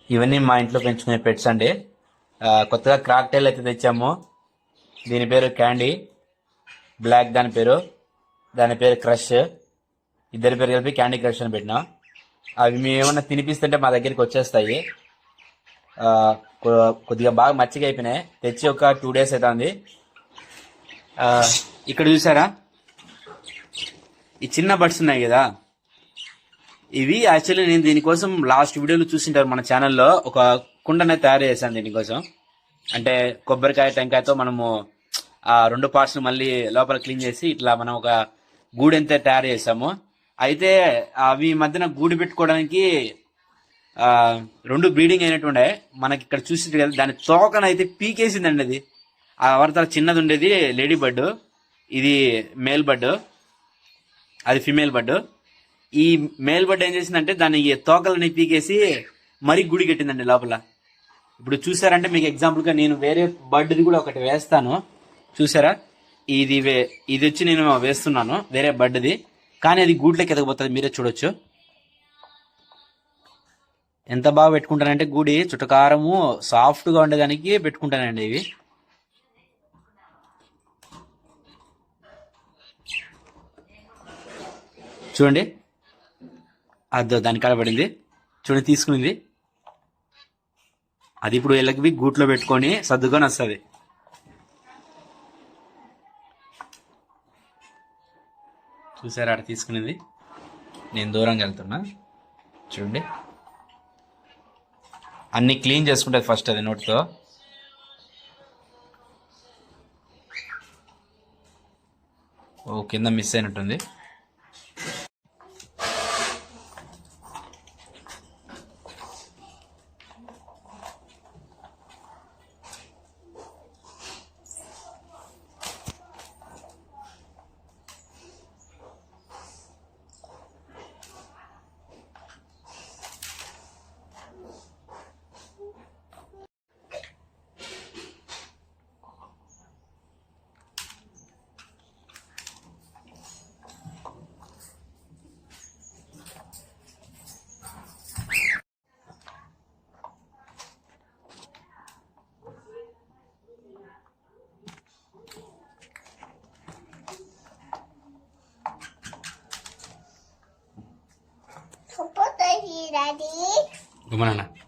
ఇవన్నీ మా ఇంట్లో పెంచుకునే పెట్స్ అండి. కొత్తగా క్రాక్ టైల్ అయితే తెచ్చాము. దీని పేరు క్యాండీ, బ్లాక్ దాని పేరు క్రష్. ఇద్దరి పేరు కలిపి క్యాండీ క్రష్ అని పెట్టినా. అవి మేము ఏమన్నా తినిపిస్తుంటే మా దగ్గరికి వచ్చేస్తాయి. కొద్దిగా బాగా మచ్చిగా అయిపోయినాయి. తెచ్చి ఒక 2 days అవుతుంది. ఇక్కడ చూసారా, ఈ చిన్న బడ్స్ ఉన్నాయి కదా, ఇవి యాక్చువల్లీ నేను దీనికోసం లాస్ట్ వీడియోలో చూసింటారు మన ఛానల్లో. ఒక కుండనే తయారు చేశాను దీనికోసం. అంటే కొబ్బరికాయ టెంకాయతో మనము ఆ 2 parts మళ్ళీ లోపల క్లీన్ చేసి ఇట్లా మనం ఒక గూడు ఎంత తయారు చేసాము. అయితే అవి మధ్యన గూడు పెట్టుకోవడానికి 2 బ్రీడింగ్ అయినట్టుండే. మనకి ఇక్కడ చూసి కదా, దాని తోకనైతే పీకేసిందండి. అది ఆ వరత చిన్నది ఉండేది లేడీ బర్డ్, ఇది మేల్ బర్డ్, అది ఫిమేల్ బర్డ్. ఈ మేల్ బర్డ్ ఏం చేసిందంటే దాని తోకలని పీకేసి మరీ గుడి కట్టిందండి లోపల. ఇప్పుడు చూసారంటే మీకు ఎగ్జాంపుల్ గా నేను వేరే బర్డ్ది కూడా ఒకటి వేస్తాను. చూసారా, ఇది వచ్చి నేను వేస్తున్నాను వేరే బర్డ్ది, కానీ అది గూట్లోకి ఎదగబోతుంది. మీరే చూడొచ్చు ఎంత బాగా పెట్టుకుంటానంటే, గూడి చుట్టకారము సాఫ్ట్ గా ఉండేదానికి పెట్టుకుంటానండి. ఇవి చూడండి, అదో దాని కాడ పడింది చూడండి, తీసుకునింది. అది ఇప్పుడు వీళ్ళకి గూట్లో పెట్టుకొని సర్దుకొని వస్తుంది. చూసారా, అక్కడ తీసుకునేది. నేను దూరంగా వెళ్తున్నా. చూడండి, అన్ని క్లీన్ చేసుకుంటుంది ఫస్ట్ అది నోటితో. ఓ కింద మిస్ అయినట్టుంది. Daddy. Gimana?